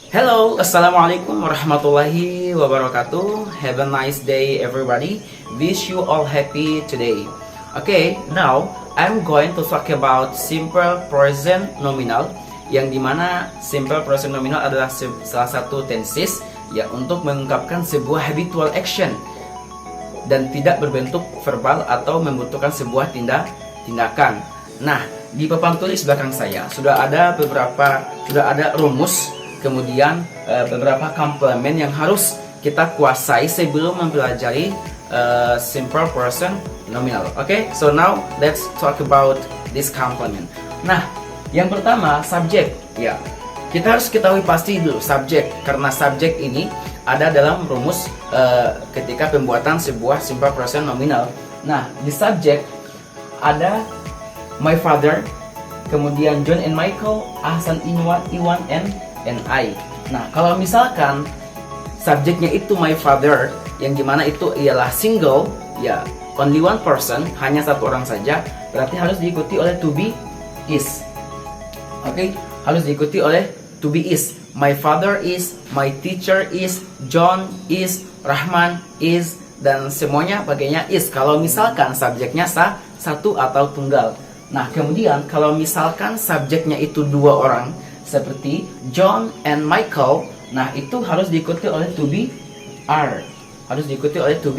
Hello, Assalamualaikum warahmatullahi wabarakatuh. Have a nice day everybody. Wish you all happy today. Okay, now I'm going to talk about simple present nominal, yang dimana simple present nominal adalah salah satu tenses ya untuk mengungkapkan sebuah habitual action dan tidak berbentuk verbal atau membutuhkan sebuah tindakan. Nah, di papan tulis belakang saya sudah ada rumus, kemudian beberapa komplement yang harus kita kuasai sebelum mempelajari simple present nominal. Okay, so now let's talk about this complement. Nah, yang pertama subjek. Ya, kita harus ketahui pasti dulu subjek, karena subjek ini ada dalam rumus ketika pembuatan sebuah simple present nominal. Nah, di subjek ada my father, kemudian John and Michael, Ahsan, Iwan, and I. Nah, kalau misalkan subjeknya itu my father, yang dimana itu ialah single, ya only one person, hanya satu orang saja, berarti harus diikuti oleh to be is. Oke, harus diikuti oleh to be is. My father is, my teacher is, John is, Rahman is, dan semuanya pakainya is. Kalau misalkan subjeknya satu atau tunggal. Nah, kemudian kalau misalkan subjeknya itu dua orang, seperti John and Michael, nah itu harus diikuti oleh to be are. Harus diikuti oleh to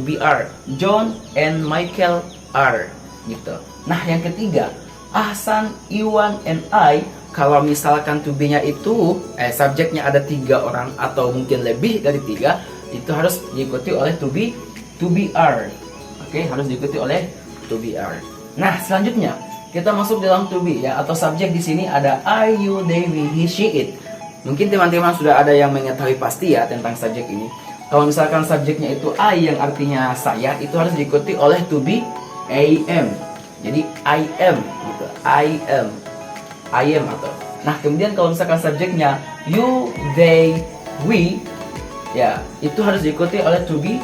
be are. John and Michael are, gitu. Nah, yang ketiga, Ahsan, Iwan, and I. Kalau misalkan to be-nya itu subjeknya ada tiga orang atau mungkin lebih dari tiga, itu harus diikuti oleh to be are. Oke, harus diikuti oleh to be are. Nah, selanjutnya kita masuk dalam to be ya, atau subjek di sini ada I, you, they, we, he, she, it. Mungkin teman-teman sudah ada yang mengetahui pasti ya tentang subjek ini. Kalau misalkan subjeknya itu I yang artinya saya, itu harus diikuti oleh to be am. Jadi I am gitu. I am atau. Nah, kemudian kalau misalkan subjeknya you, they, we, ya itu harus diikuti oleh to be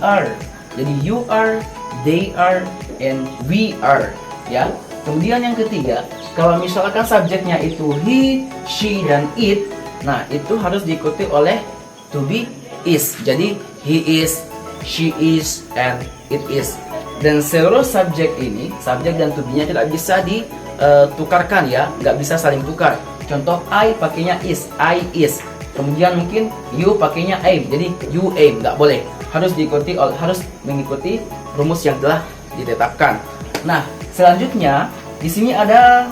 are. Jadi you are, they are, and we are, ya. Kemudian yang ketiga, kalau misalkan subjeknya itu he, she, dan it, nah itu harus diikuti oleh to be is. Jadi he is, she is, and it is. Dan seluruh subjek ini, subjek dan to be-nya tidak bisa ditukarkan ya, nggak bisa saling tukar. Contoh I pakainya is, I is. Kemudian mungkin you pakainya aim, jadi you aim, nggak boleh. Harus mengikuti rumus yang telah ditetapkan. Nah, selanjutnya di sini ada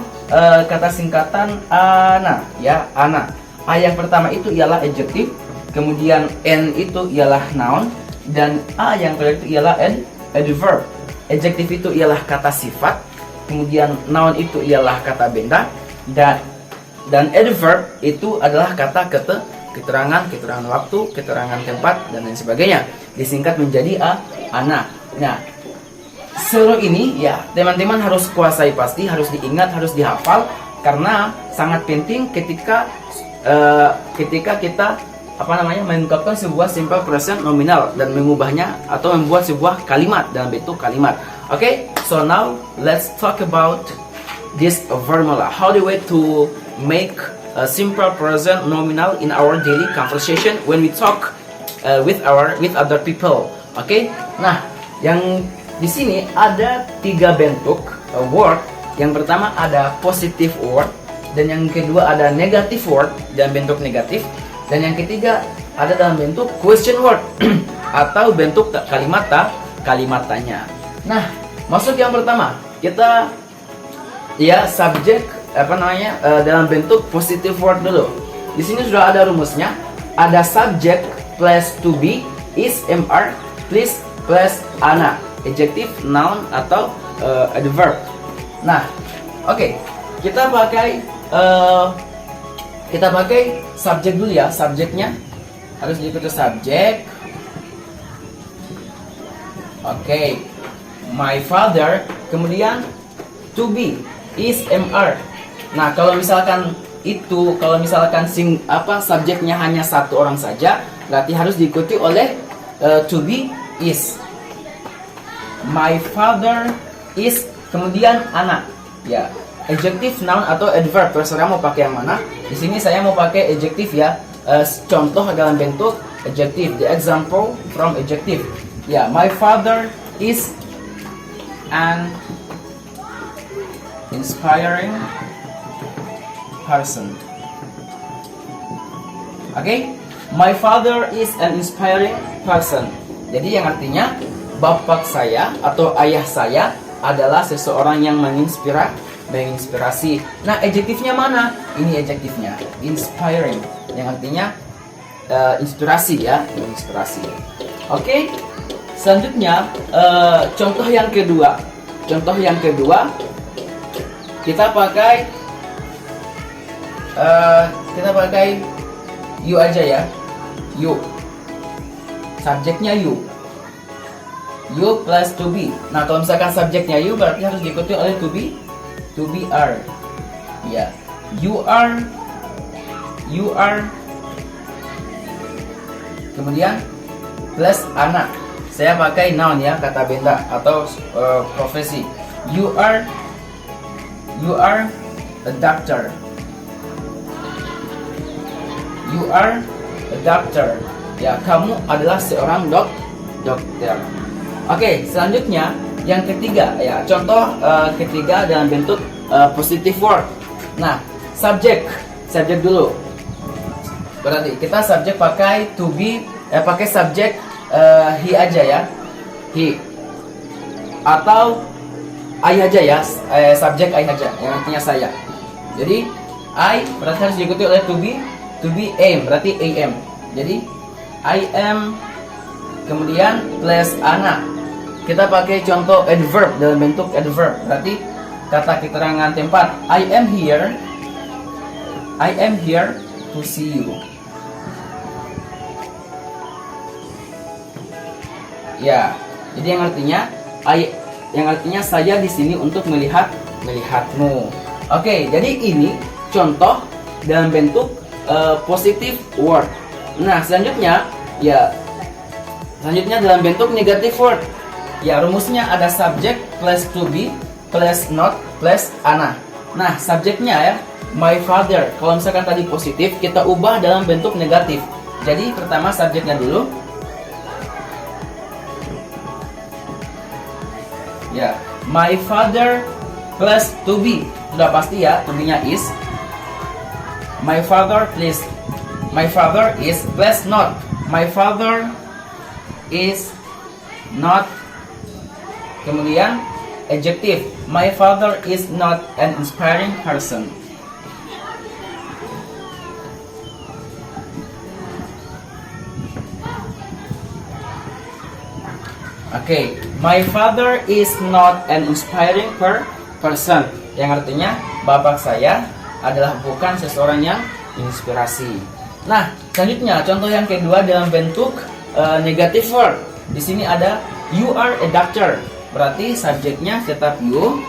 kata singkatan ana, ya ana. A yang pertama itu ialah adjective, kemudian n itu ialah noun, dan a yang kedua itu ialah adverb. Adjective itu ialah kata sifat, kemudian noun itu ialah kata benda, dan adverb itu adalah kata keterangan waktu, keterangan tempat, dan lain sebagainya. Disingkat menjadi ana. Nah, seluruh ini ya teman-teman harus kuasai pasti, harus diingat, harus dihafal, karena sangat penting ketika kita mengungkapkan sebuah simple present nominal dan mengubahnya atau membuat sebuah kalimat dalam bentuk kalimat. Okay, so now let's talk about this formula. How the way to make a simple present nominal in our daily conversation when we talk with other people. Okay, nah yang di sini ada tiga bentuk word. Yang pertama ada positive word, dan yang kedua ada negative word dalam bentuk negatif, dan yang ketiga ada dalam bentuk question word atau bentuk kalimat tanya. Nah, masuk yang pertama, kita ya subjek dalam bentuk positive word dulu. Di sini sudah ada rumusnya. Ada subject plus to be, is, mr, plus ana, adjective, noun, atau adverb. Nah, oke, kita pakai subjek dulu ya. Subjeknya harus diikuti subjek. Oke, my father, kemudian to be, is, mr. Nah, kalau misalkan subjeknya hanya satu orang saja, berarti harus diikuti oleh to be is. My father is, kemudian anak, ya. adjective, noun atau adverb, terserah mau pakai yang mana. Di sini saya mau pakai adjective ya. Contoh dalam bentuk adjective. The example from adjective. Ya, my father is an inspiring person. Oke, my father is an inspiring person. Jadi yang artinya bapak saya atau ayah saya adalah seseorang yang menginspirasi. Nah, adjektifnya mana? Ini adjektifnya, inspiring, yang artinya inspirasi ya, inspirasi. Oke, selanjutnya contoh yang kedua. Contoh yang kedua kita pakai you aja ya, you. Subjeknya you. You plus to be. Nah, kalau misalkan subjeknya you berarti harus diikuti oleh to be are. Ya, you are. Kemudian plus anak. Saya pakai noun ya, kata benda atau profesi. You are a doctor. You are a doctor. Ya, kamu adalah seorang dokter. Oke, selanjutnya yang ketiga ya, contoh ketiga dalam bentuk positive word. Nah, subjek dulu. Berarti kita subjek pakai to be, pakai subjek he aja ya, he. Atau I aja ya, subjek I aja, yang artinya saya. Jadi I berarti harus diikuti oleh to be am, berarti am. Jadi I am, kemudian plus anak. Kita pakai contoh adverb dalam bentuk adverb, berarti kata keterangan tempat. I am here to see you. Ya, jadi yang artinya saya di sini untuk melihatmu. Oke, jadi ini contoh dalam bentuk positive word. Nah, selanjutnya dalam bentuk negative word. Ya, rumusnya ada subject plus to be plus not plus ana. Nah, subjeknya ya, my father. Kalau misalkan tadi positif, kita ubah dalam bentuk negatif. Jadi pertama subjeknya dulu. Ya, my father plus to be. Sudah pasti ya, to be-nya is. My father is plus not. My father is not. Kemudian adjective. My father is not an inspiring person. Oke, my father is not an inspiring person. Yang artinya bapak saya adalah bukan seseorang yang inspirasi. Nah, selanjutnya contoh yang kedua dalam bentuk negative word. Di sini ada you are a doctor. Berarti subjeknya tetap you.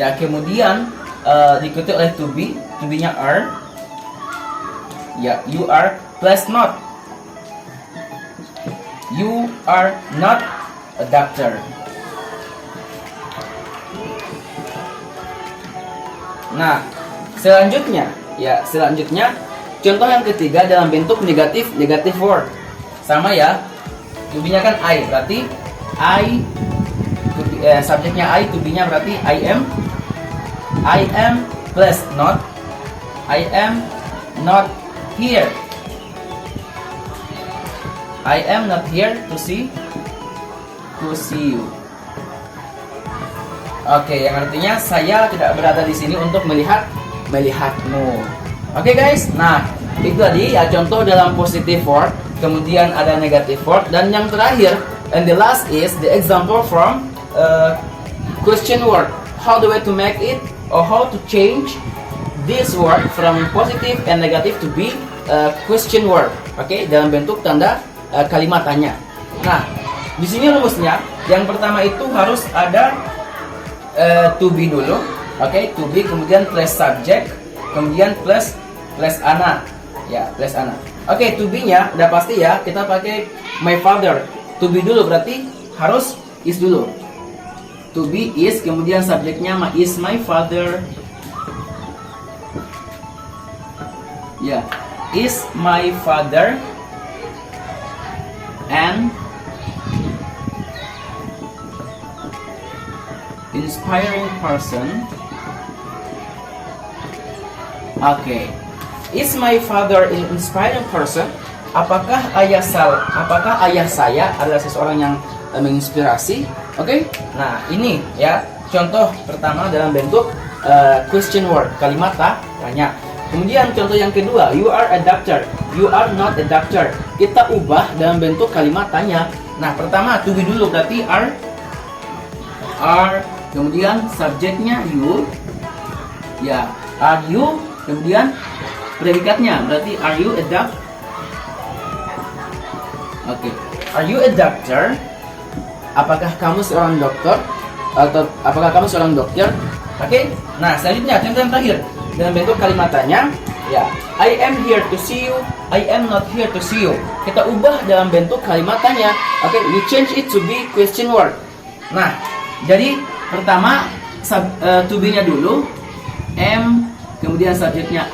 Ya, kemudian diikuti oleh to be-nya are. Ya, you are plus not. You are not a doctor. Nah, selanjutnya contoh yang ketiga dalam bentuk negative word. Sama ya, to be-nya kan I, berarti I, subjeknya I, to be-nya berarti I am plus not. I am not here. I am not here to see you. Oke, yang artinya saya tidak berada di sini untuk melihatmu. Oke guys, nah itu tadi ya contoh dalam positive word, kemudian ada negative word, dan yang terakhir and the last is the example from question word. How the way to make it or how to change this word from positive and negative to be question word. Oke, dalam bentuk tanda kalimat tanya. Nah, di sini rumusnya yang pertama itu harus ada to be dulu. Oke, to be kemudian plus subject, kemudian plus ana. Ya, plus ana. Oke, to be-nya udah pasti ya, kita pakai my father. To be dulu berarti harus is dulu. to be is, kemudian subjeknya is my father. Ya, is my father an inspiring person. Oke. Is my father an inspiring person? Apakah ayah saya adalah seseorang yang menginspirasi? Oke. Nah, ini ya contoh pertama dalam bentuk question word, kalimat tanya. Kemudian contoh yang kedua, you are a doctor, you are not a doctor. Kita ubah dalam bentuk kalimat tanya. Nah, pertama to be dulu, berarti are, kemudian subjeknya you, ya, are you, kemudian predikatnya berarti are you a doctor? Oke, are you a doctor? Apakah kamu seorang dokter? Atau apakah kamu seorang dokter? Oke, nah selanjutnya contoh yang terakhir dalam bentuk kalimat tanya, ya, I am here to see you, I am not here to see you. Kita ubah dalam bentuk kalimat tanya. Oke, we change it to be question word. Nah, jadi pertama to be-nya dulu, am, kemudian subjeknya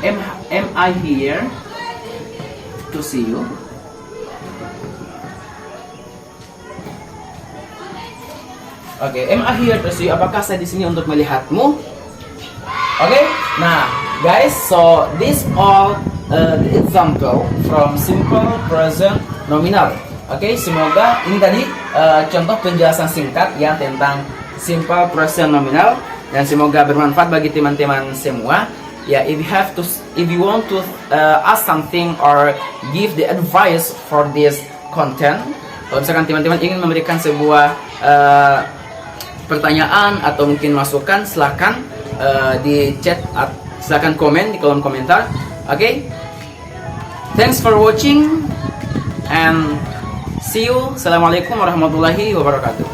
am I here to see you. Oke, am I here to see you? Apakah saya di sini untuk melihatmu? Oke, nah guys, so this all the example from simple present nominal. Oke, semoga ini tadi contoh penjelasan singkat ya tentang simple present nominal, dan semoga bermanfaat bagi teman-teman semua. Ya, if you want to ask something or give the advice for this content, kalau misalkan teman-teman ingin memberikan sebuah pertanyaan atau mungkin masukan, silakan di chat, silakan komen di kolom komentar. Oke, thanks for watching and see you. Assalamualaikum warahmatullahi wabarakatuh.